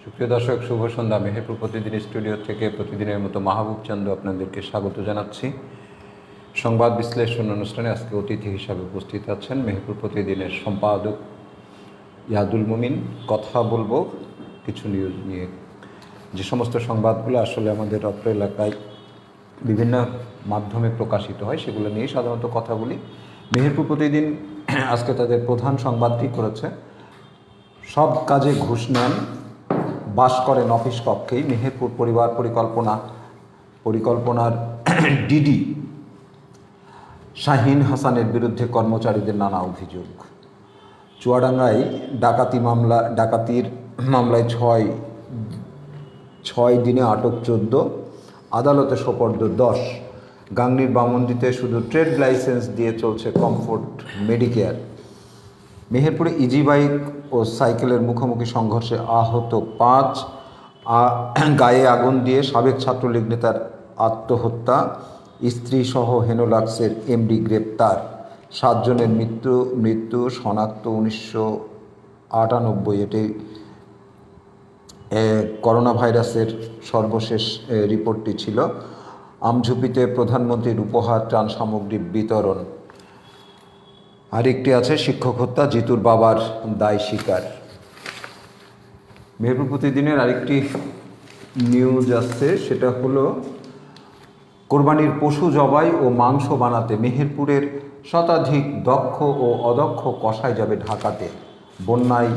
সুপ্রিয় দর্শক, শুভ সন্ধ্যা। মেহেরপুর প্রতিদিন স্টুডিও থেকে প্রতিদিনের মতো মাহবুব চন্দ্র আপনাদেরকে স্বাগত জানাচ্ছি। সংবাদ বিশ্লেষণ অনুষ্ঠানে আজকে অতিথি হিসাবে উপস্থিত আছেন মেহেরপুর প্রতিদিনের সম্পাদক ইয়াদুল মুমিন। কথা বলবো কিছু নিউজ নিয়ে, যে সমস্ত সংবাদগুলো আসলে আমাদের অত্র এলাকায় বিভিন্ন মাধ্যমে প্রকাশিত হয় সেগুলো নিয়েই সাধারণত কথা বলি। মেহেরপুর প্রতিদিন আজকে তাদের প্রধান সংবাদটি করেছে, সব কাজে ঘুষ নেন, বাস করেন অফিস কক্ষেই। মেহেরপুর পরিবার পরিকল্পনার ডিডি শাহিন হাসানের বিরুদ্ধে কর্মচারীদের নানা অভিযোগ। চুয়াডাঙ্গায় ডাকাতির মামলায় ছয় দিনে আটক 14, আদালতে সোপর্দ 10। গাংনীর বামন্দিতে শুধু ট্রেড লাইসেন্স দিয়ে চলছে কমফোর্ট মেডিকেয়ার। মেহেরপুরে ইজি বাইক ও সাইকেলের মুখোমুখি সংঘর্ষে আহত 5, গায়ে আগুন দিয়ে সাবেক ছাত্রলীগ নেতার আত্মহত্যা। স্ত্রীসহ হেনোলাক্সের এমডি গ্রেপ্তার। 7 জনের মৃত্যু শনাক্ত 1998। এটি করোনা ভাইরাসের সর্বশেষ রিপোর্টটি ছিল। আমঝুপিতে প্রধানমন্ত্রীর উপহার ত্রাণ সামগ্রী বিতরণ। আরেকটি আছে শিক্ষক হত্যা, জিতুর বাবার দায় স্বীকার। মেহেরপুর প্রতিদিনের আরেকটি নিউজ আসছে, সেটা হলো কোরবানির পশু জবাই ও মাংস বানাতে মেহেরপুরের শতাধিক দক্ষ ও অদক্ষ কসাই যাবে ঢাকাতে। বন্যায়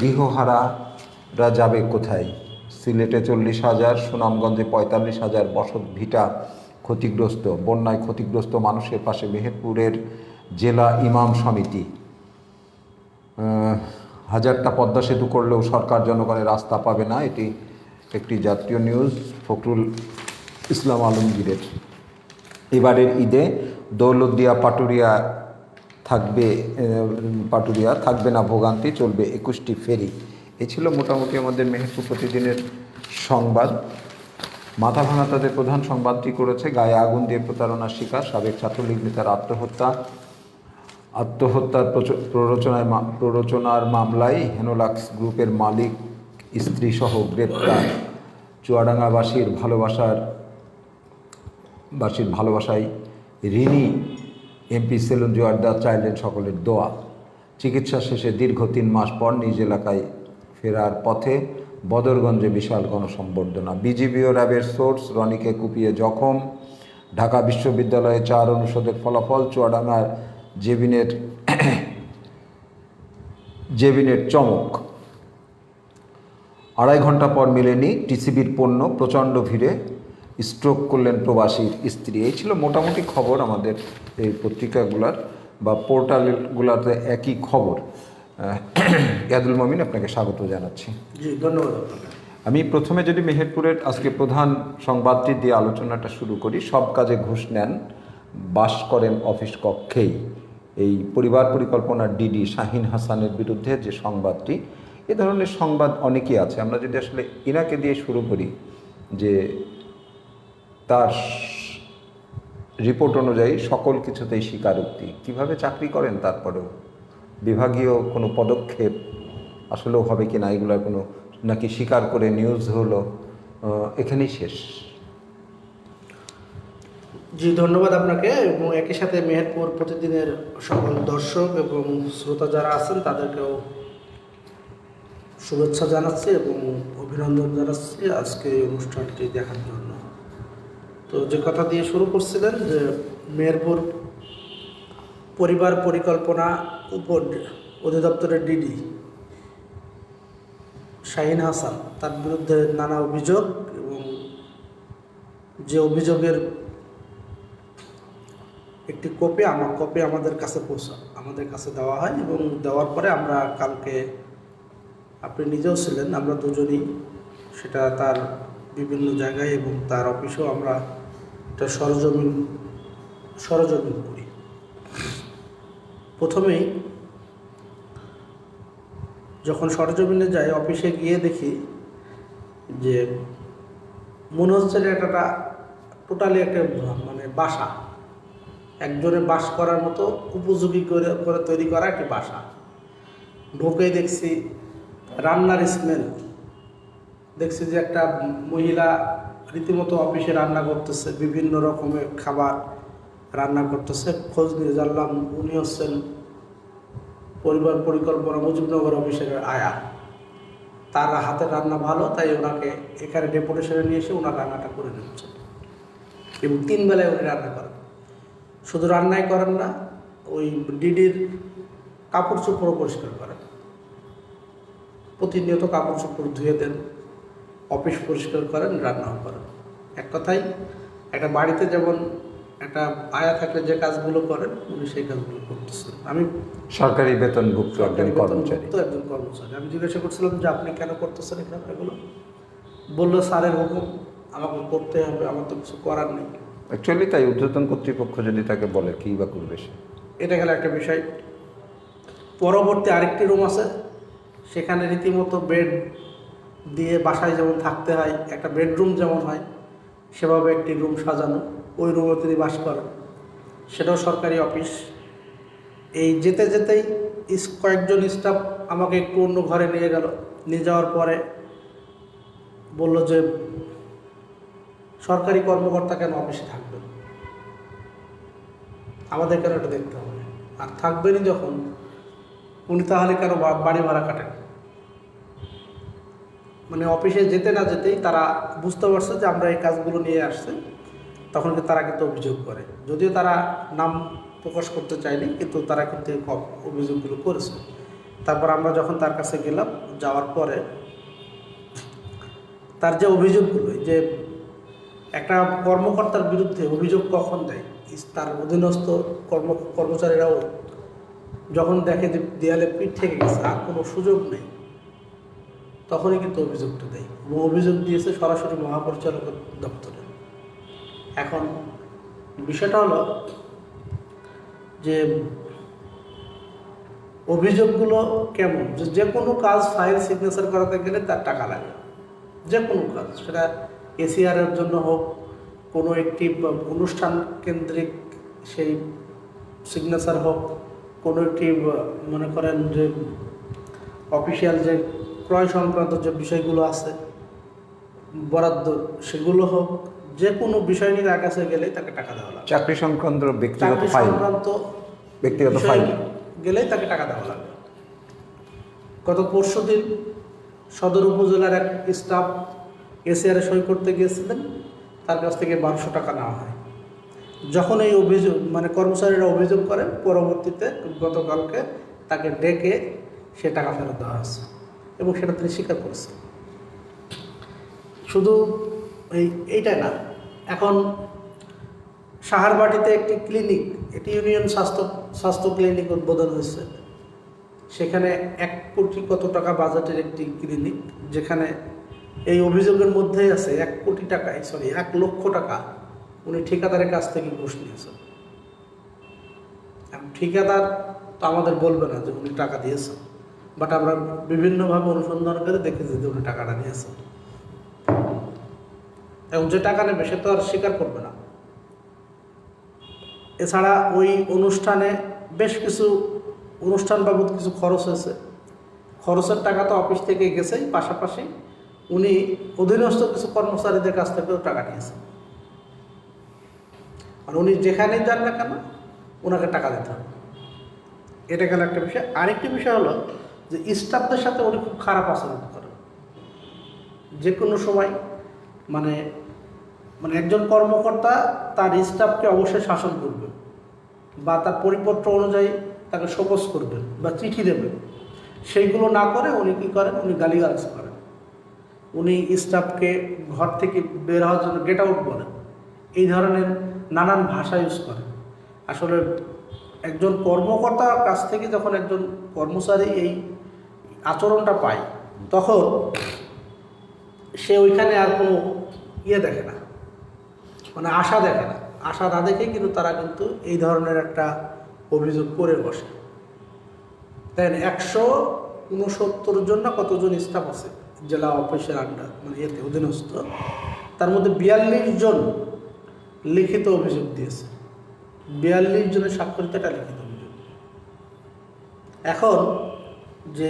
গৃহহারারা যাবে কোথায়? সিলেটে 40,000, সুনামগঞ্জে 45,000 বসত ভিটা ক্ষতিগ্রস্ত। বন্যায় ক্ষতিগ্রস্ত মানুষের পাশে মেহেরপুরের জেলা ইমাম সমিতি। 1000টা পদ্মা সেতু করলেও সরকার জনগণের রাস্তা পাবে না, এটি একটি জাতীয় নিউজ ফখরুল ইসলাম আলমগীরের। এবারের ঈদে দৌলতদিয়া পাটুরিয়া থাকবে না ভোগান্তি, চলবে 21টি ফেরি। এই ছিল মোটামুটি আমাদের মেহেরপুর প্রতিদিনের সংবাদ। মাথা ভাঙা তাদের প্রধান সংবাদটি করেছে, গায়ে আগুন দিয়ে প্রতারণার শিকার সাবেক ছাত্রলীগ নেতার আত্মহত্যার প্ররোচনার মামলায় হেনোলাক্স গ্রুপের মালিক স্ত্রীসহ গ্রেপ্তার। চুয়াডাঙ্গাবাসীর ভালোবাসায় ঋণী এমপি সেলুন জোয়ারদার চাইলেন সকলের দোয়া। চিকিৎসা শেষে দীর্ঘ 3 মাস পর নিজ এলাকায় ফেরার পথে বদরগঞ্জে বিশাল গণসংবর্ধনা। বিজিবি ও র্যাবের সোর্স, রনিকে কুপিয়ে জখম। ঢাকা বিশ্ববিদ্যালয়ে 4 অনুষদের ফলাফল। চুয়াডাঙ্গার জেবিনের চমক। 2.5 ঘন্টা পর মেলেনি টিসিবির পণ্য, প্রচণ্ড ভিড়ে স্ট্রোক করলেন প্রবাসীর স্ত্রী। এই ছিল মোটামুটি খবর আমাদের এই পত্রিকাগুলার বা পোর্টালগুলোতে একই খবর। ইয়াদুল মুমিন, আপনাকে স্বাগত জানাচ্ছি। জি, ধন্যবাদ আপনাকে। আমি প্রথমে যদি মেহেরপুরের আজকে প্রধান সংবাদটি দিয়ে আলোচনাটা শুরু করি, সব কাজে ঘুষ নেন, বাস করেন অফিস কক্ষেই। এই পরিবার পরিকল্পনার ডিডি শাহিন হাসানের বিরুদ্ধে যে সংবাদটি, এ ধরনের সংবাদ অনেকই আছে। আমরা যদি আসলে ইনাকে দিয়ে শুরু করি, যে তার রিপোর্ট অনুযায়ী সকল কিছুতেই স্বীকারোক্তি। কীভাবে চাকরি করেন, তারপরেও বিভাগীয় কোনো পদক্ষেপ আসলেও হবে কি না, এগুলোর কোনো নাকি স্বীকার করে নিউজ হলো, এখানেই শেষ। জি, ধন্যবাদ আপনাকে, এবং একই সাথে মেহেরপুর প্রতিদিনের সকল দর্শক এবং শ্রোতা যারা আছেন তাদেরকেও শুভেচ্ছা জানাচ্ছি এবং অভিনন্দন জানাচ্ছি আজকে এই অনুষ্ঠানটি দেখার জন্য। তো যে কথা দিয়ে শুরু করছিলেন, যে মেহেরপুর পরিবার পরিকল্পনা অধিদপ্তরের ডিডি শাহিন হাসান, তার বিরুদ্ধে নানা অভিযোগ, এবং যে অভিযোগের একটি কপি আমাদের কাছে দেওয়া হয়, এবং দেওয়ার পরে আমরা কালকে, আপনি নিজেও ছিলেন, আমরা দুজনই সেটা তার বিভিন্ন জায়গায় এবং তার অফিসেও আমরা এটা সরজমিন করি। প্রথমেই যখন সরজমিনে যাই, অফিসে গিয়ে দেখি যে মনে হচ্ছে এটা টোটালি একটা বাসা, একজনের বাস করার মতো উপযোগী করে তৈরি করা একটি বাসা। ঢোকে দেখছি রান্নার স্মেল, দেখছি যে একটা মহিলা রীতিমতো অফিসে রান্না করতেছে, বিভিন্ন রকমের খাবার রান্না করতেছে। খোঁজ নিয়ে জানলাম উনি হচ্ছেন পরিবার পরিকল্পনা মুজিবনগর অফিসের আয়া। তার হাতের রান্না ভালো, তাই ওনাকে এখানে ডেপুটেশনে নিয়ে এসে ওনার রান্নাটা করে নিচ্ছে এবং 3 বেলায় উনি রান্না করেন। শুধু রান্নাই করেন না, ওই ডিডির কাপড় চোপড়ও পরিষ্কার করেন, প্রতিনিয়ত কাপড় চোপড় ধুয়ে দেন, অফিস পরিষ্কার করেন, রান্নাও করেন। এক কথায় একটা বাড়িতে যেমন একটা আয়া থাকলে যে কাজগুলো করেন উনি সেই কাজগুলো করতেছেন। আমি সরকারি বেতনভুক্ত একজন কর্মচারী। একজন কর্মচারী। আমি জিজ্ঞাসা করছিলাম যে আপনি কেন করতেছেন এখানে এগুলো? বললো স্যারের হুকুম, আমাকে করতে হবে, আমার তো কিছু করার নেই। অ্যাকচুয়ালি তাই ঊর্ধ্বতন কর্তৃপক্ষ যদি তাকে বলে কী বা করবে সে। এটা গেল একটা বিষয়। পরবর্তী আরেকটি রুম আছে, সেখানে রীতিমতো বেড দিয়ে বাসায় যেমন থাকতে হয়, একটা বেডরুম যেমন হয় সেভাবে একটি রুম সাজানো, ওই রুমে তিনি বাস করেন। সেটাও সরকারি অফিস। এই যেতে যেতেই কয়েকজন স্টাফ আমাকে একটু অন্য ঘরে নিয়ে গেল। নিয়ে যাওয়ার পরে বলল যে সরকারি কর্মকর্তা কেন অফিসে থাকবেন, আমাদের কেন এটা দেখতে হবে, আর থাকবেনই যখন উনি তাহলে কেন বাড়ি ভাড়া কাটেন। মানে অফিসে যেতে না যেতেই তারা বুঝতে পারছে যে আমরা এই কাজগুলো নিয়ে আসছি, তখন তারা কিন্তু অভিযোগ করে। যদিও তারা নাম প্রকাশ করতে চায়নি, কিন্তু তারা কিন্তু অভিযোগগুলো করেছে। তারপর আমরা যখন তার কাছে গেলাম, যাওয়ার পরে তার যে অভিযোগগুলো, যে একটা কর্মকর্তার বিরুদ্ধে অভিযোগ কখন দেয়, তার অধীনস্থ কর্মচারীরাও যখন দেখে যে দেয়ালে পিঠ থেকে গেছে, আর কোনো সুযোগ নেই, তখনই কিন্তু অভিযোগটা দেয়। এবং অভিযোগ দিয়েছে সরাসরি মহাপরিচালকের দপ্তরে। এখন বিষয়টা হলো যে অভিযোগগুলো কেমন, যে কোনো কাজ ফাইল সিগনেচার করাতে গেলে তার টাকা লাগে, যে কোনো কাজ, সেটা এসিআরের জন্য হোক, কোনো একটি অনুষ্ঠান কেন্দ্রিক সেই সিগনেচার হোক, কোনো একটি মনে করেন যে অফিসিয়াল যে ক্রয় সংক্রান্ত যে বিষয়গুলো আছে বরাদ্দ, সেগুলো হোক, যে কোনো বিষয় নিয়ে তার কাছে গেলেই তাকে টাকা দেওয়া লাগে। চাকরি সংক্রান্ত ব্যক্তিগত ফাইল গেলেই তাকে টাকা দেওয়া লাগে। গত পরশুদিন সদর উপজেলার এক স্টাফ এসিআরে সই করতে গিয়েছিলেন, তার কাছ থেকে 1200 টাকা নেওয়া হয়। যখন এই অভিযোগ কর্মচারীরা অভিযোগ করেন, পরবর্তীতে গতকালকে তাকে ডেকে সে টাকা ফেরত দেওয়া হয়েছে এবং সেটা তিনি স্বীকার করেছেন। শুধু এইটাই না, এখন সাহারবাটিতে একটি ক্লিনিক, এটি ইউনিয়ন স্বাস্থ্য ক্লিনিক উদ্বোধন হয়েছে। সেখানে 1 কোটি কত টাকা বাজেটের একটি ক্লিনিক, যেখানে এই অভিযোগের মধ্যেই আছে 1 লক্ষ টাকা উনি ঠিকাদারের কাছ থেকে ঘুষ নিয়েছেন। ঠিকাদার তো আমাদের বলবে না যে উনি টাকা দিয়েছেন, বাট আমরা বিভিন্নভাবে অনুসন্ধান করে দেখেছি যে উনি টাকাটা নিয়েছেন, এবং যে টাকা নেবে সে তো আর স্বীকার করবে না। এছাড়া ওই অনুষ্ঠানে বেশ কিছু অনুষ্ঠান বাবদ কিছু খরচ হয়েছে, খরচের টাকা তো অফিস থেকে গেছেই, পাশাপাশি উনি অধীনস্থ কিছু কর্মচারীদের কাছ থেকেও টাকা নিয়েছেন। আর উনি যেখানেই যান না কেন ওনাকে টাকা দিতে হবে। এটা গেল একটা বিষয়। আরেকটি বিষয় হলো যে স্টাফদের সাথে উনি খুব খারাপ আচরণ করেন। যে কোনো সময় মানে একজন কর্মকর্তা তার স্টাফকে অবশ্যই শাসন করবেন, বা তার পরিপত্র অনুযায়ী তাকে শোকজ করবেন বা চিঠি দেবেন। সেইগুলো না করে উনি কী করেন, উনি গালিগালাজ করেন। উনি স্টাফকে ঘর থেকে বের হওয়ার জন্য গেট আউট বলেন, এই ধরনের নানান ভাষা ইউজ করেন। আসলে একজন কর্মকর্তার কাছ থেকে যখন একজন কর্মচারী এই আচরণটা পায়, তখন সে ওইখানে আর কোনো দেখে না, আশা দেখে না। আশা না দেখে কিন্তু তারা কিন্তু এই ধরনের একটা অভিযোগ করে বসে। তাই 169 জন না কতজন স্টাফ আছে জেলা অফিসের আন্ডার অধীনস্থ, তার মধ্যে 42 জন লিখিত অভিযোগ দিয়েছে। 42 জনের স্বাক্ষরিত একটা লিখিত অভিযোগ। এখন যে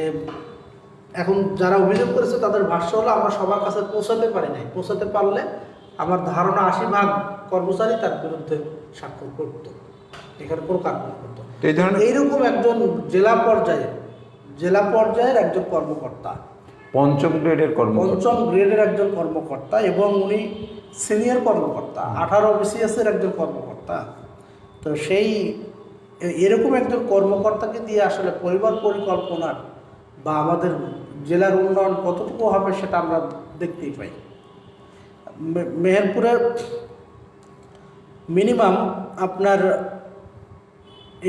এখন যারা অভিযোগ করেছে তাদের ভাষ্য হলো আমরা সবার কাছে পৌঁছাতে পারি নাই, পৌঁছাতে পারলে আমার ধারণা 80% কর্মচারী তার বিরুদ্ধে স্বাক্ষর করতো, এখানে কোনো কারণ করতো। এই ধরনের এইরকম একজন জেলা পর্যায়ের একজন কর্মকর্তা, পঞ্চম গ্রেডের একজন কর্মকর্তা এবং উনি সিনিয়র কর্মকর্তা, 18 BCS এর একজন কর্মকর্তা। তো সেই এরকম একজন কর্মকর্তাকে দিয়ে আসলে পরিবার পরিকল্পনার বা আমাদের জেলার উন্নয়ন কতটুকু হবে সেটা আমরা দেখতেই পাই। মেহেরপুরের মিনিমাম আপনার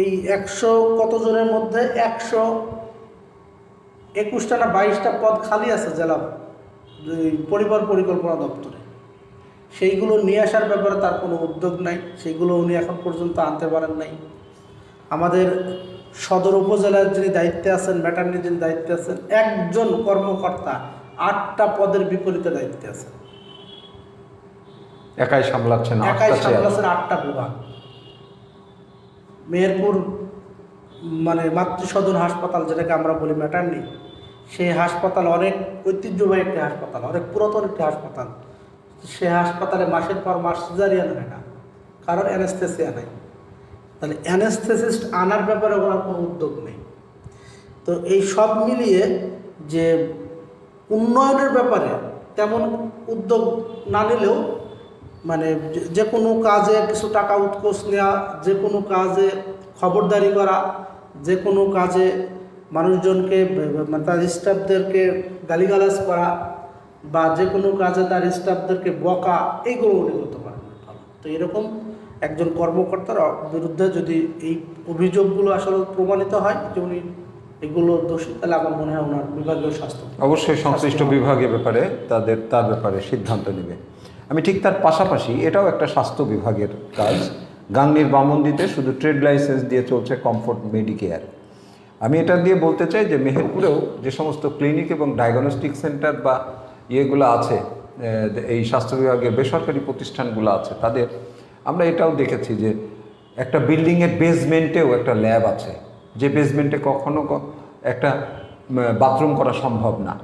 এই 100 কতজনের মধ্যে 121টা না 22টা পদ খালি আছে জেলা পরিবার পরিকল্পনা দপ্তরে। সেইগুলো নিয়ে আসার ব্যাপারে তার কোনো উদ্যোগ নাই, সেইগুলো উনি এখন পর্যন্ত আনতে পারেন নাই। আমাদের সদর উপজেলার যিনি দায়িত্বে আছেন, ম্যাটার্নি যিনি দায়িত্বে আছেন, একজন কর্মকর্তা 8টা পদের বিপরীতে দায়িত্বে আছেন, একাই সামলাচ্ছেন 8টা বিভাগ। মেহেরপুর মানে মাতৃসদন হাসপাতাল যেটাকে আমরা বলি ম্যাটার্নি, সেই হাসপাতাল অনেক ঐতিহ্যবাহী একটি হাসপাতাল, অনেক পুরাতন একটি হাসপাতাল। সে হাসপাতালে মাসের পর মাস সিজারিয়ান হয় না, কারণ অ্যানেস্থেসিয়া নাই। তাহলে অ্যানেস্থেসিস্ট আনার ব্যাপারে ওনার কোনো উদ্যোগ নেই। তো এই সব মিলিয়ে যে উন্নয়নের ব্যাপারে তেমন উদ্যোগ না নিলেও মানে যে কোনো কাজে কিছু টাকা উৎকোচ নেওয়া, যে কোনো কাজে খবরদারি করা, যে কোনো কাজে মানুষজনকে মানে তার স্টাফদেরকে গালিগালাজ করা বা যে কোনো কাজে তার স্টাফদেরকে বকা, এইগুলো উনি করতে পারেন। তো এরকম একজন কর্মকর্তার বিরুদ্ধে যদি এই অভিযোগগুলো আসলে প্রমাণিত হয় যে উনি এগুলো দোষী, তাহলে আমার মনে হয় ওনার বিভাগীয় স্বাস্থ্য অবশ্যই সংশ্লিষ্ট বিভাগের ব্যাপারে তার ব্যাপারে সিদ্ধান্ত নেবে। আমি ঠিক তার পাশাপাশি এটাও একটা স্বাস্থ্য বিভাগের কাজ। গাংনীর বামন্দিতে শুধু ট্রেড লাইসেন্স দিয়ে চলছে কমফোর্ট মেডিকেয়ার। আমি এটা দিয়ে বলতে চাই যে মেহেরপুরেও যে সমস্ত ক্লিনিক এবং ডায়াগনস্টিক সেন্টার বা ইয়েগুলো আছে, এই স্বাস্থ্য বিভাগের বেসরকারি প্রতিষ্ঠানগুলো আছে, তাদের আমরা এটাও দেখেছি যে একটা বিল্ডিংয়ের বেসমেন্টেও একটা ল্যাব আছে, যে বেসমেন্টে কখনো একটা বাথরুম করা সম্ভব না,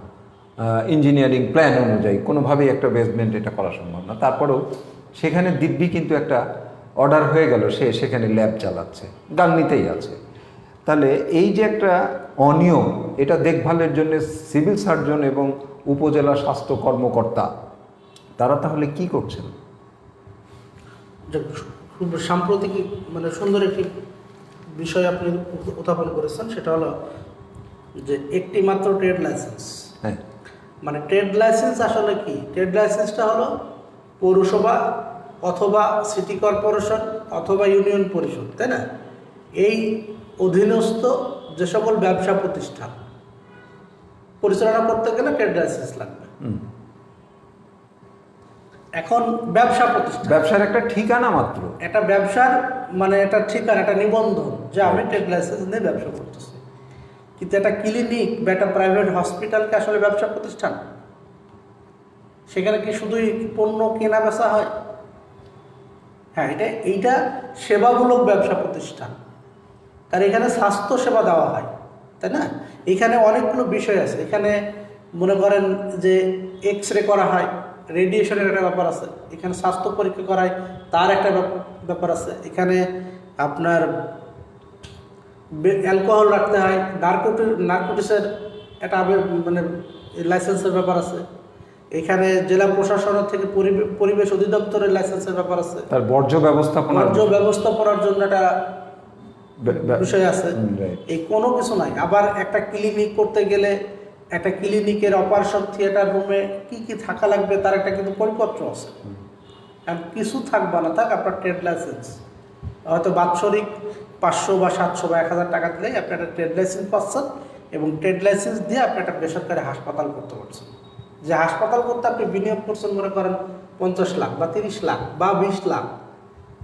ইঞ্জিনিয়ারিং প্ল্যান অনুযায়ী কোনোভাবেই একটা বেসমেন্ট এটা করা সম্ভব না। তারপরেও সেখানে দিব্যি কিন্তু একটা অর্ডার হয়ে গেল, সেখানে ল্যাব চালাচ্ছে, গাংনীতেই আছে। তাহলে এই যে একটা অনিয়ম, এটা দেখভালের জন্য সিভিল সার্জন এবং উপজেলা স্বাস্থ্য কর্মকর্তা তারা তাহলে কি করছেন? খুব সাম্প্রতিক মানে সুন্দর একটি বিষয় আপনি উত্থাপন করেছেন, সেটা হলো যে একটি মাত্র ট্রেড লাইসেন্স। হ্যাঁ, মানে ট্রেড লাইসেন্স আসলে কি? ট্রেড লাইসেন্সটা হলো পৌরসভা অথবা সিটি কর্পোরেশন অথবা ইউনিয়ন পরিষদ, তাই না? এই অধীনস্থ যে সকল ব্যবসা প্রতিষ্ঠান পরিচালনা করতে গেলে ট্রেড লাইসেন্স লাগবে। এখন ব্যবসা প্রতিষ্ঠান, ব্যবসার একটা ঠিকানা মাত্র, এটা ব্যবসার মানে এটা ঠিকানা, একটা নিবন্ধন যে আমি ট্রেড লাইসেন্স নিয়ে ব্যবসা করতেছি। কিন্তু একটা ক্লিনিক বা একটা প্রাইভেট হসপিটালকে আসলে ব্যবসা প্রতিষ্ঠান? সেখানে কি শুধুই পণ্য কেনা বেচা হয়? হ্যাঁ, এইটা সেবামূলক ব্যবসা প্রতিষ্ঠান, কারণ এখানে স্বাস্থ্য সেবা দেওয়া হয়, তাই না? এখানে অনেকগুলো বিষয় আছে। এখানে মনে করেন যে এক্স রে করা হয়, রেডিয়েশনের একটা ব্যাপার আছে, এখানে স্বাস্থ্য পরীক্ষা করায় তার একটা ব্যাপার আছে, এখানে আপনার অ্যালকোহল রাখতে হয়, নার্কোটিক্সের একটা মানে লাইসেন্সের ব্যাপার আছে, এখানে জেলা প্রশাসনের থেকে পরিবেশ অধিদপ্তরের লাইসেন্সের ব্যাপার আছে, তার বর্জ্য ব্যবস্থাপনার জন্য একটা বিষয় আছে। এই কোনো কিছু নাই। আবার একটা ক্লিনিক করতে গেলে একটা ক্লিনিকের অপারেশন থিয়েটার রুমে কি কি থাকা লাগবে তার একটা কিন্তু পরিপত্র আছে। আর কিছু থাকবা না থাক, আপনার ট্রেড লাইসেন্স হয়তো বাৎসরিক 500 বা 700 বা 1000 টাকা দিলেই আপনি একটা ট্রেড লাইসেন্স পাচ্ছেন, এবং ট্রেড লাইসেন্স দিয়ে আপনি একটা বেসরকারি হাসপাতাল করতে পারছেন। যে হাসপাতাল করতে আপনি বিনিয়োগ করছেন মনে করেন 50 লাখ বা 30 লাখ বা 20 লাখ,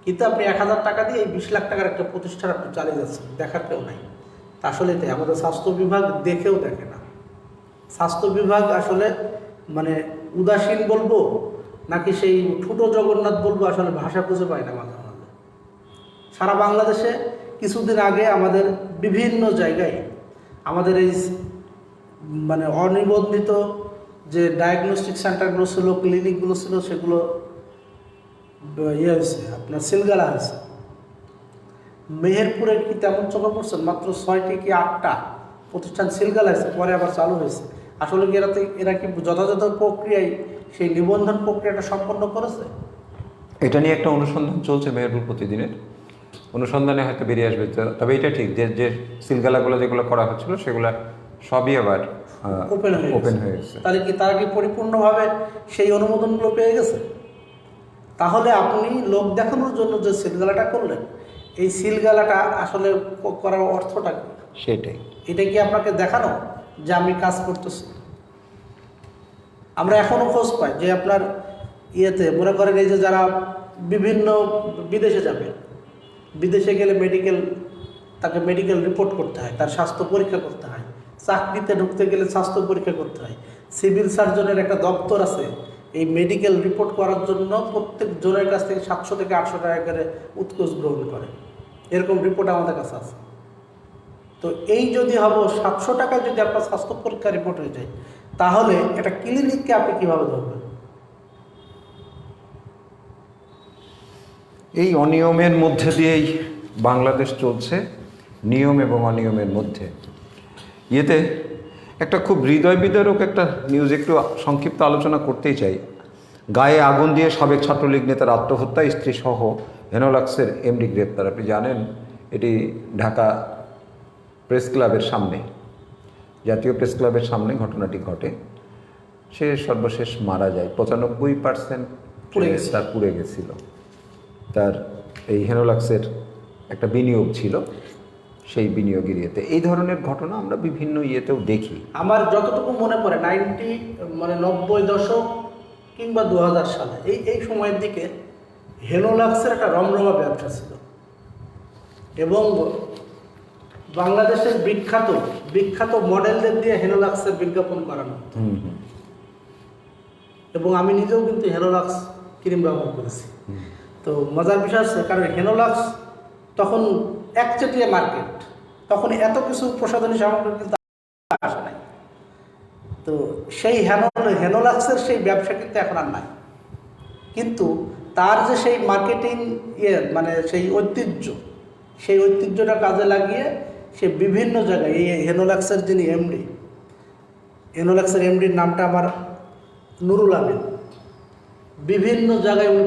কিন্তু আপনি 1000 টাকা দিয়ে এই 20 লাখ টাকার একটা প্রতিষ্ঠান আপনি চালিয়ে যাচ্ছেন, দেখার কেউ নাই। তা আসলে এটাই আমাদের স্বাস্থ্য বিভাগ দেখেও দেখে না। স্বাস্থ্য বিভাগ আসলে মানে উদাসীন বলবো নাকি সেই ছোটো জগন্নাথ বলবো, আসলে ভাষা খুঁজে পায় না মাঝে মাঝে। সারা বাংলাদেশে কিছুদিন আগে আমাদের বিভিন্ন জায়গায় আমাদের এই মানে অনিবন্ধিত যে ডায়াগনস্টিক সেন্টারগুলো ছিল, ক্লিনিকগুলো ছিল, সেগুলো ইয়ে হয়েছে, আপনার সিলগালা হয়েছে। মেহেরপুরে কি তেমন চোখে পড়ছেন? মাত্র 6টি কি 8টা প্রতিষ্ঠান সিলগালা হয়েছে, পরে আবার চালু হয়েছে। আসলে কি এরা কি যথাযথ প্রক্রিয়ায় সেই নিবন্ধন প্রক্রিয়াটা সম্পন্ন করেছে? এটা নিয়ে একটা অনুসন্ধান চলছে মেহেরপুর প্রতিদিনের, অনুসন্ধানে হয়তো বেরিয়ে আসবে। তবে এটা ঠিক যে যে সিলগালাগুলো যেগুলো করা হচ্ছিল সেগুলো সবই আবার ওপেন হয়ে গেছে। তাহলে কি তারা কি পরিপূর্ণভাবে সেই অনুমোদনগুলো পেয়ে গেছে? তাহলে আপনি লোক দেখানোর জন্য যে সিলগালাটা করলেন, এই সিলগালাটা আসলে করার অর্থটা কি? সেটাই, এটা কি আপনাকে দেখানো যে আমি কাজ করতেছি? আমরা এখনো খোঁজ পাই যে আপনার ইয়েতে মনে করেন এই যে যারা বিভিন্ন বিদেশে যাবে, বিদেশে গেলে তাকে মেডিকেল রিপোর্ট করতে হয়, তার স্বাস্থ্য পরীক্ষা করতে হয়। চাকরিতে ঢুকতে গেলে স্বাস্থ্য পরীক্ষা করতে হয়। সিভিল সার্জনের একটা দপ্তর আছে, এই মেডিকেল রিপোর্ট করার জন্য প্রত্যেক জনের কাছ থেকে 700 থেকে 800 টাকা করে উৎকোচ গ্রহণ করে। এরকম রিপোর্ট আমাদের কাছে আছে। তো এই যদি হবো 700 টাকায় যদি আপনার স্বাস্থ্য পরীক্ষা রিপোর্ট হয়ে যায়, তাহলে একটা ক্লিনিককে আপনি কীভাবে ধরবেন? এই অনিয়মের মধ্যে দিয়েই বাংলাদেশ চলছে, নিয়ম এবং অনিয়মের মধ্যে। ইয়েতে একটা খুব হৃদয় বিদারক একটা নিউজ একটু সংক্ষিপ্ত আলোচনা করতেই চাই। গায়ে আগুন দিয়ে সাবেক ছাত্রলীগ নেতার আত্মহত্যা, স্ত্রী সহ হেনোলাক্সের এমডি গ্রেপ্তার। আপনি জানেন এটি ঢাকা প্রেস ক্লাবের সামনে, জাতীয় প্রেস ক্লাবের সামনে ঘটনাটি ঘটে। সে সর্বশেষ মারা যায়। 95% তার পুড়ে গেছিল। তার এই হেনোলাক্সের একটা বিনিয়োগ ছিল, সেই বিনিয়োগের ইয়েতে এই ধরনের ঘটনা আমরা বিভিন্ন ইয়েতেও দেখি। আমার যতটুকু মনে পড়ে 90 দশক কিংবা 2000 সালে এই সময়ের দিকে হেনোলাক্সের একটা রমরমা ব্যবসা ছিল, এবং বাংলাদেশের বিখ্যাত মডেলদের দিয়ে হেনোলাক্সের বিজ্ঞাপন করানো হতো। এবং আমি নিজেও কিন্তু হেনোলাক্স ক্রিম ব্যবহার করেছি। তো মজার বিষয় আছে, কারণ হেনোলাক্স তখন একচেটিয়া মার্কেট, তখন এত কিছু প্রসাধনী সামগ্রী কিন্তু আসে নাই। তো সেই হেনোলাক্সের সেই ব্যবসা কিন্তু এখন আর নাই, কিন্তু তার যে সেই মার্কেটিং সেই ঐতিহ্যটা কাজে লাগিয়ে সে বিভিন্ন জায়গায় এই হেনোলাক্সের যিনি হেনোলাক্সের এমডির নামটা আমার নুরুল আমিন, বিভিন্ন জায়গায় উনি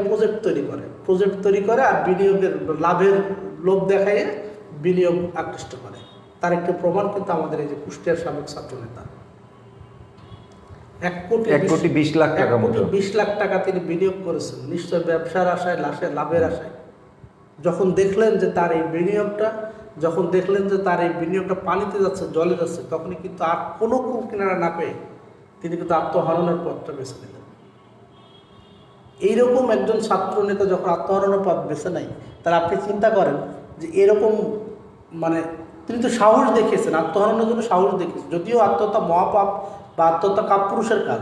প্রজেক্ট তৈরি করে আর বিনিয়োগের লাভের লোভ দেখাইয়ে বিনিয়োগ আকৃষ্ট করে। তার একটি প্রমাণ কিন্তু আমাদের এই যে কুষ্টিয়ার সাবেক ছাত্র নেতা 1,20,00,000 টাকা তিনি বিনিয়োগ করেছেন, নিশ্চয় ব্যবসার আশায়, লাভের আশায়। যখন দেখলেন যে তার এই বিনিয়োগটা পানিতে যাচ্ছে, জলে যাচ্ছে, তখনই কিন্তু আর কোনো কূল কিনারা না পেয়ে তিনি কিন্তু আত্মহরণের পথটা বেছে নিলেন। এইরকম একজন ছাত্র নেতা যখন আত্মহরণের পথ বেছে নেয়, তাহলে আপনি চিন্তা করেন যে এরকম তিনি তো সাহস দেখিয়েছেন, আত্মহরণের জন্য সাহস দেখিয়েছেন। যদিও আত্মহত্যা মহাপাপ বা আত্মহত্যা কাপুরুষের কাজ,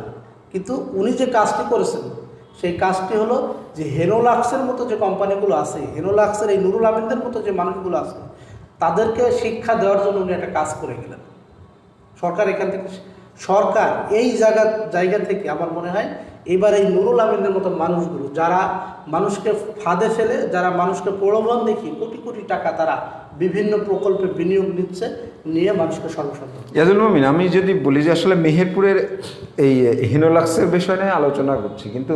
কিন্তু উনি যে কাজটি করেছেন সেই কাজটি হলো যে হেনোলাক্সের মতো যে কোম্পানিগুলো আছে, হেনোলাক্সের এই নুরুল আমিনদের মতো যে মানুষগুলো আছে, তাদেরকে শিক্ষা দেওয়ার জন্য উনি একটা কাজ করে গেলেন। সরকার এই জায়গা থেকে আমার মনে হয় এবার এই নুরুল আমিনদের মতো মানুষগুলো, যারা মানুষকে ফাঁদে ফেলে, যারা মানুষকে প্রলোভন দেখিয়ে কোটি কোটি টাকা তারা বিভিন্ন প্রকল্পে বিনিয়োগ নিয়ে মানুষকে সর্বশান্ত। ইয়াজুল মুমিন, আমি যদি বলি যে আসলে মেহেরপুরের এই হেনোলাক্সের বিষয় নিয়ে আলোচনা করছি, কিন্তু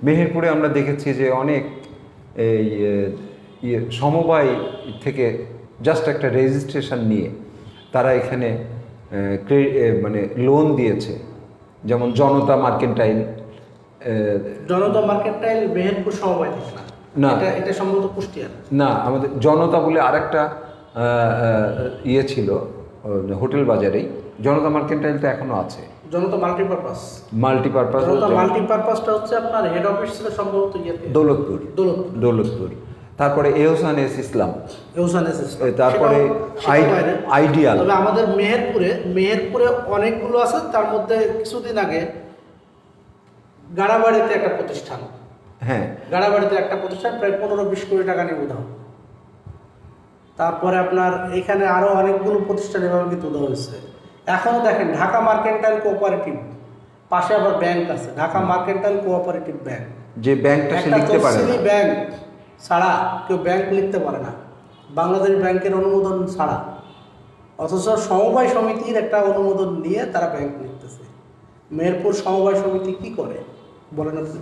মেহেরপুরে আমরা দেখেছি যে অনেক এই সমবায় থেকে জাস্ট একটা রেজিস্ট্রেশন নিয়ে তারা এখানে লোন দিয়েছে। যেমন জনতা মার্কেন্টাইল মেহেরপুর সমবায় থেকে না, এটা সম্ভবত কুষ্টিয়া না, আমাদের জনতা বলে আরেকটা ছিল হোটেল বাজারেই। জনতা মার্কেন্টাইল তো এখনো আছে। জনতা মাল্টিপারপাসটা হচ্ছে আপনার হেড অফিস ছিল সম্ভবত দৌলতপুর। তারপরে এহসান এস ইসলাম, তারপরে আইডিয়াল। তবে আমাদের মেহেরপুরে অনেকগুলো আছে। তার মধ্যে কিছুদিন আগে গাড়াবাড়িতে একটা প্রতিষ্ঠান, প্রায় 15-20 কোটি টাকা নিয়ে উধাও। তারপরে আপনার এখানে আরো অনেকগুলো প্রতিষ্ঠান এভাবে কিন্তু উদয় হয়েছে। এখনো দেখেন ঢাকা মার্কেন্টাইল কোঅপারেটিভ, পাশে আবার ব্যাংক আছে, ঢাকা মার্কেন্টাইল কোঅপারেটিভ ব্যাংক। যে ব্যাংকটা সে একটা লিখতে পারে না। তফসিলি ব্যাংক ছাড়া কেউ ব্যাংক লিখতে পারে না, বাংলাদেশ ব্যাংকের অনুমোদন ছাড়া। অথচ সমবায় সমিতির একটা অনুমোদন নিয়ে তারা ব্যাংক লিখতেছে। মেহেরপুর সমবায় সমিতি কি করে বলেন আপনি?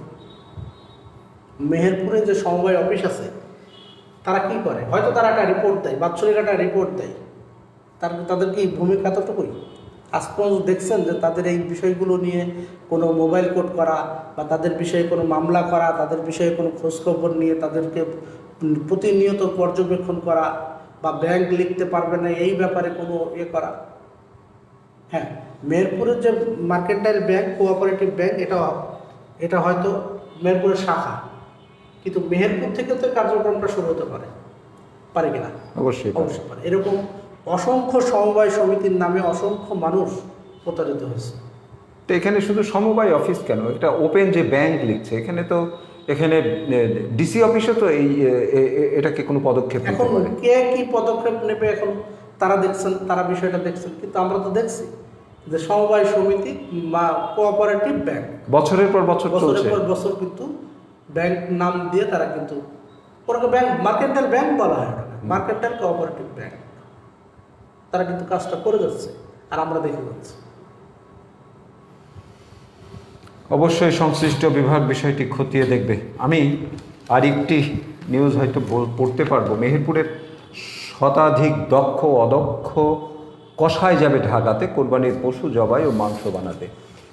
মেহেরপুরে যে সমবায় অফিস আছে তারা কি করে? হয়তো তারা একটা রিপোর্ট দেয়, বাৎসরিক একটা রিপোর্ট দেয়, তাদের কি ভূমিকা এতটুকুই? আজ পর্যন্ত দেখছেন যে তাদের এই বিষয়গুলো নিয়ে কোনো মোবাইল কোড করা বা তাদের বিষয়ে কোনো মামলা করা, তাদের বিষয়ে কোনো খোঁজখবর নিয়ে তাদেরকে প্রতিনিয়ত পর্যবেক্ষণ করা বা ব্যাংক লিখতে পারবে না এই ব্যাপারে কোনো করা? হ্যাঁ, মেহেরপুরের যে মার্কেন্টাইল ব্যাংক কোঅপারেটিভ ব্যাংক, এটা হয়তো মেহেরপুরের শাখা, কিন্তু মেহেরপুর থেকে তো কার্যক্রমটা শুরু হতে পারে কিনা? অবশ্যই অবশ্যই পারে। এরকম অসংখ্য সমবায় সমিতির নামে অসংখ্য মানুষ প্রতারিত হয়েছে। তো এখানে শুধু সমবায় অফিস কেন, এটা ওপেন যে ব্যাংক লিখছে, এখানে ডিসি অফিসও তো এটাকে কোনো পদক্ষেপ নিতে এখন পারে। কে কি পদক্ষেপ নেবে এখন তারা দেখছেন, তারা বিষয়টা দেখছেন, কিন্তু আমরা তো দেখছি যে সমবায় সমিতি বা কোঅপারেটিভ ব্যাংক বছরের পর বছর বছরের চলছে। পর বছর কিন্তু ব্যাংক নাম দিয়ে তারা কিন্তু ওটাকে ব্যাংক, মার্কেন্টাইল ব্যাংক বলা হয়, মার্কেন্টাইল কোঅপারেটিভ ব্যাংক, তারা কিন্তু কাজটা করে যাচ্ছে আর আমরা দেখে যাচ্ছি। অবশ্যই সংশ্লিষ্ট বিভাগ বিষয়টি খতিয়ে দেখবে। আমি আরেকটি নিউজ হয়তো পড়তে পারবো। মেহেরপুরের শতাধিক দক্ষ অদক্ষ কষায় যাবে ঢাকাতে কোরবানির পশু জবাই ও মাংস বানাতে।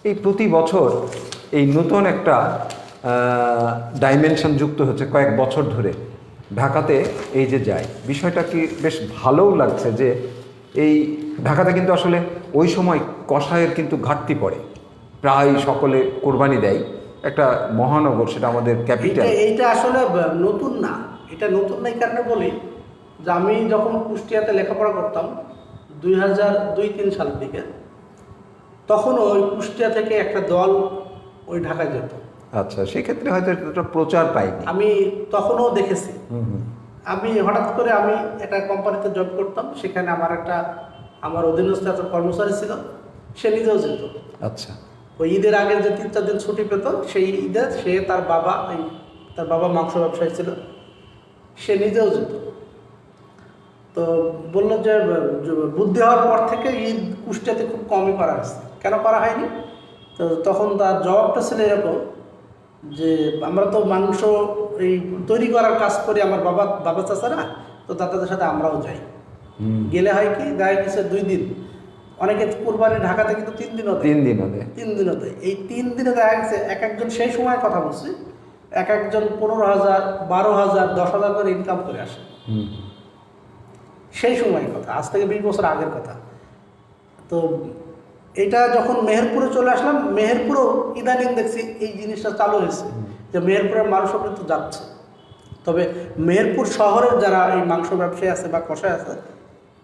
এই প্রতি বছর এই নতুন একটা ডাইমেনশন যুক্ত হচ্ছে কয়েক বছর ধরে ঢাকাতে এই যে যায়। বিষয়টা কি বেশ ভালোও লাগছে যে এই ঢাকাতে কিন্তু আসলে ওই সময় কষায়ের কিন্তু ঘাটতি পড়ে, প্রায় সকলে কোরবানি দেয়। একটা মহানগর, সেটা আমাদের ক্যাপিটাল। এইটা আসলে নতুন না, এটা নতুন না এই কারণে বলি যে আমি যখন কুষ্টিয়াতে লেখাপড়া করতাম 2002-03 সালের দিকে, তখন ওই কুষ্টিয়া থেকে একটা দল ওই ঢাকায় যেত। আচ্ছা, সেক্ষেত্রে হয়তো এটা প্রচার পাইনি। আমি তখনও দেখেছি। আমি হঠাৎ করে আমি একটা কোম্পানিতে জব করতাম, সেখানে আমার অধীনস্থ একটা কর্মচারী ছিল, সে নিজেও যেত। আচ্ছা, ওই ঈদের আগে যে 3-4 দিন ছুটি পেত, সেই ঈদে সে তার বাবা মাংস ব্যবসায়ী ছিল, সে নিজেও যেত। তো বললো যে বুদ্ধি হওয়ার পর থেকে ঈদ কুষ্টিয়াতে খুব কমই করা হয়েছে, কেন করা হয়নি? তো তখন তার জবাবটা ছিল এরকম যে আমরা তো মাংস এই তৈরি করার কাজ করি, আমার বাবা চাচারা, তো তাদের সাথে আমরাও যাই। গেলে হয় কি, দেখা গেছে 2 দিন, অনেকে কোরবানি ঢাকাতে কিন্তু 3 দিনও দেয়। 3 দিন হবে। 3 দিনও দেয়। এই 3 দিনে দেখা গেছে এক একজন, সেই সময় কথা বলছি, এক একজন 15,000, 12,000, 10,000 করে ইনকাম করে আসে। সেই সময়ের কথা, আজ থেকে 20 বছর আগের কথা। তো এটা যখন মেহেরপুরে চলে আসলাম, মেহেরপুরেও ইদানিং দেখছি এই জিনিসটা চালু হয়েছে যে মেহেরপুরের মানুষও কিন্তু যাচ্ছে। তবে মেহেরপুর শহরের যারা এই মাংস ব্যবসায়ী আছে বা কষায় আছে,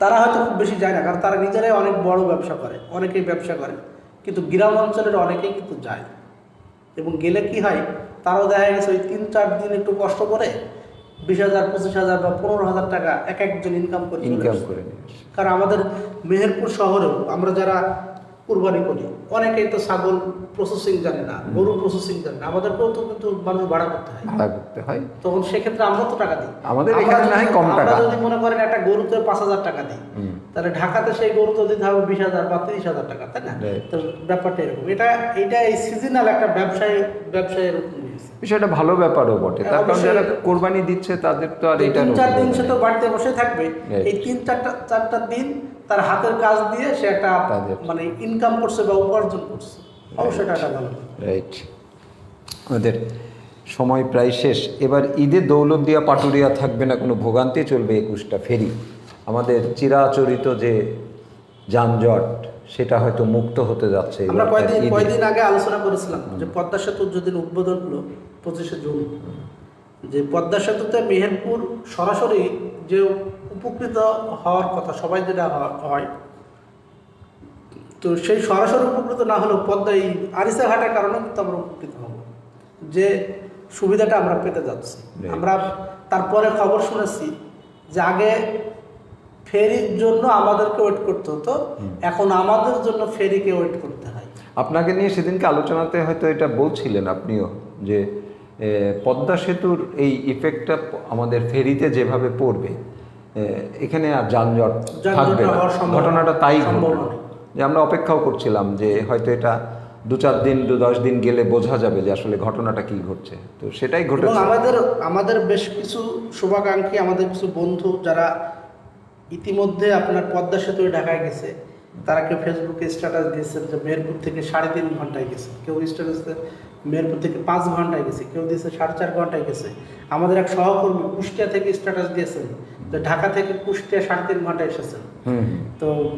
তারা হয়তো খুব বেশি যায় না, কারণ তারা নিজেরাই অনেক বড় ব্যবসা করে, অনেকেই ব্যবসা করে। কিন্তু গ্রাম অঞ্চলের অনেকেই কিন্তু যায়, এবং গেলে কি হয়, তারাও দেখা গেছে ওই 3-4 দিন একটু কষ্ট করে 20,000, 25,000 বা 15,000 টাকা এক একজন ইনকাম করে নিয়ে আসে। কারণ আমাদের মেহেরপুর শহরেও আমরা যারা কুরবানি করি, অনেকেই তো ছাগল প্রসেসিং জানে না, গরু প্রসেসিং জানে না, আমাদেরকেও তো কিন্তু মানুষ ভাড়া করতে হয়। তখন সেক্ষেত্রে আমরা তো টাকা দিই, আমাদের এখানে নাই কম টাকা। আমরা যদি মনে করেন একটা গরুতে 5,000 টাকা দিই, তাহলে ঢাকাতে সেই গরুতে দিতে হবে 20,000 বা 30,000 টাকা, তাই না? তো ব্যাপারটা এরকম। এটা এই সিজনাল একটা ব্যবসায়ের বিষয়টা ভালো ব্যাপারও বটে, তার কারণ যারা কোরবানি দিচ্ছে তাদের তো আর এটা 3-4 দিন সে তো বাড়িতে বসে থাকবে, এই 3-4টা দিন তার হাতের কাজ দিয়ে সে একটা মানে ইনকাম করছে বা উপার্জন করছে, অবশ্যই এটা ভালো। রাইট। আমাদের সময় প্রায় শেষ। এবার ঈদে দৌলতদিয়া পাটুরিয়া থাকবে না, কোনো ভোগান্তি, চলবে 21টা ফেরি। আমাদের চিরাচরিত যে যানজট, সেটা হয়তো মুক্ত হতে যাচ্ছে। আমরা কয়েকদিন আগে আলোচনা করেছিলাম যে পদ্মা সেতুর যেদিন উদ্বোধন হলো 25শে জুন, যে পদ্মা সেতুতে মেহেরপুর সরাসরি যে উপকৃত হওয়ার কথা, সবাই যেটা হয়, তো সেই সরাসরি উপকৃত না হলেও পদ্মা এই আরিসা ঘাটের কারণে কিন্তু আমরা উপকৃত হব, যে সুবিধাটা আমরা পেতে যাচ্ছি। আমরা তারপরে খবর শুনেছি যে আগে ফেরির জন্য আমাদেরকে ওয়েট করতে হতো, এখন আমাদের জন্য ফেরিকে ওয়েট করতে হয়। আপনাকে নিয়ে সেদিনকে আলোচনাতে হয়তো এটা বলছিলেন আপনিও যে পদ্মা সেতুর এই ইফেক্টটা আমাদের ফেরিতে যেভাবে পড়বে এখানে আর যানজট থাকবে না। হওয়ার সম্ভাবনা- ঘটনাটা তাই ঘটল সম্ভাবনা নেই। যে আমরা অপেক্ষাও করছিলাম যে হয়তো এটা 2-4 দিন 2-10 দিন গেলে বোঝা যাবে যে আসলে ঘটনাটা কি ঘটছে, তো সেটাই এবং ঘটেছে। আমাদের বেশ কিছু শুভাকাঙ্ক্ষী, আমাদের কিছু বন্ধু যারা ইতিমধ্যে আপনার পদ্মা সেতু ঢাকায় গেছে, তারা কেউ ফেসবুকে স্ট্যাটাস দিয়েছেন যে মেহেরপুর থেকে 3.5 ঘন্টায় গেছে, কেউ স্ট্যাটাস মেহেরপুর থেকে 5 ঘন্টায় গেছে, কেউ দিয়েছে 4.5 ঘন্টায় গেছে। আমাদের এক সহকর্মী কুষ্টিয়া থেকে স্ট্যাটাস দিয়েছেন যে ঢাকা থেকে কুষ্টিয়া 3.5 ঘন্টায় এসেছেন। তো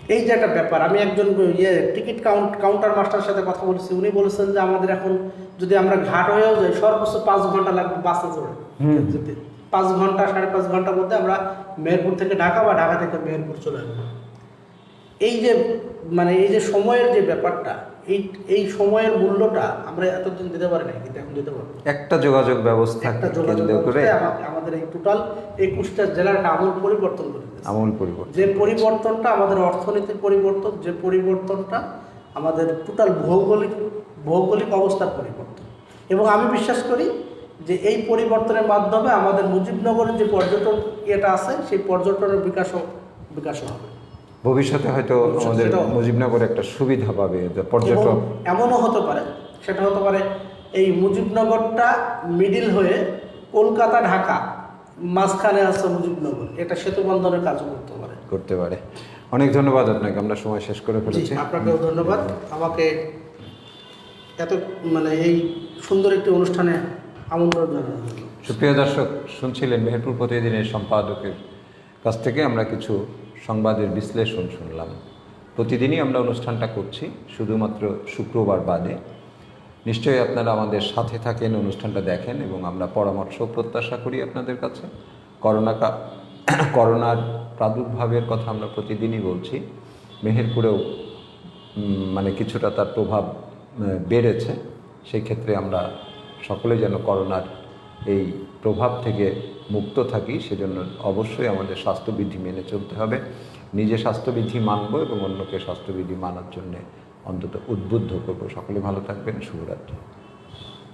এই যে একটা ব্যাপার, আমি একজন টিকিট কাউন্টার মাস্টারের সাথে কথা বলেছি, উনি বলেছেন যে আমাদের এখন যদি আমরা ঘাট হয়েও যাই সর্বোচ্চ 5 ঘন্টা লাগবে বাসে চড়ে যেতে। 5 ঘন্টা 5.5 ঘন্টার মধ্যে আমরা মেহেরপুর থেকে ঢাকা বা ঢাকা থেকে মেহেরপুর চলে আসবো। এই যে এই যে সময়ের যে ব্যাপারটা, এই সময়ের মূল্যটা আমরা এতদিন দিতে পারি না, কিন্তু এখন দিতে পারবো। একটা যোগাযোগ ব্যবস্থা একটা যোগাযোগ কেন্দ্র করে ব্যবস্থায় আমাদের এই টোটাল এই কুষ্টিয়া জেলাটা আমূল পরিবর্তন করে দিয়েছে। আমূল পরিবর্তন, যে পরিবর্তনটা আমাদের অর্থনীতির পরিবর্তন, যে পরিবর্তনটা আমাদের টোটাল ভৌগোলিক অবস্থার পরিবর্তন। এবং আমি বিশ্বাস করি যে এই পরিবর্তনের মাধ্যমে আমাদের মুজিবনগরের যে পর্যটন ইয়েটা আছে, সেই পর্যটনের বিকাশ হবে। ভবিষ্যতে হয়তো আমাদের সেটাও- মুজিবনগর একটা সুবিধা পাবে যে এবং পর্যটক। এমনও হতে পারে, সেটা হতে পারে এই মুজিবনগরটা মিডিল হয়ে কলকাতা ঢাকা মাঝখানে আছে মুজিবনগর, এটা সেতু বন্ধনের কাজও করতে পারে। অনেক ধন্যবাদ আপনাকে, আমরা সময় শেষ করে জি, ফেলেছি। আপনাকেও ধন্যবাদ আমাকে এত এই সুন্দর একটি অনুষ্ঠানে আমন্ত্রণ জানানোর জন্য। সুপ্রিয় দর্শক, শুনছিলেন মেহেরপুর প্রতিদিনের সম্পাদকের কাছ থেকে আমরা কিছু সংবাদের বিশ্লেষণ শুনলাম। প্রতিদিনই আমরা অনুষ্ঠানটা করছি, শুধুমাত্র শুক্রবার বাদে। নিশ্চয়ই আপনারা আমাদের সাথে থাকেন, অনুষ্ঠানটা দেখেন এবং আমরা পরামর্শ প্রত্যাশা করি আপনাদের কাছে। করোনার প্রাদুর্ভাবের কথা আমরা প্রতিদিনই বলছি। মেহেরপুরেও কিছুটা তার প্রভাব বেড়েছে। সেই ক্ষেত্রে আমরা সকলে যেন করোনার এই প্রভাব থেকে মুক্ত থাকি, সেজন্য অবশ্যই আমাদের স্বাস্থ্যবিধি মেনে চলতে হবে। নিজে স্বাস্থ্যবিধি মানব এবং অন্যকে স্বাস্থ্যবিধি মানার জন্য অন্তত উদ্বুদ্ধ করব। সকলে ভালো থাকবেন। শুভরাত্রি।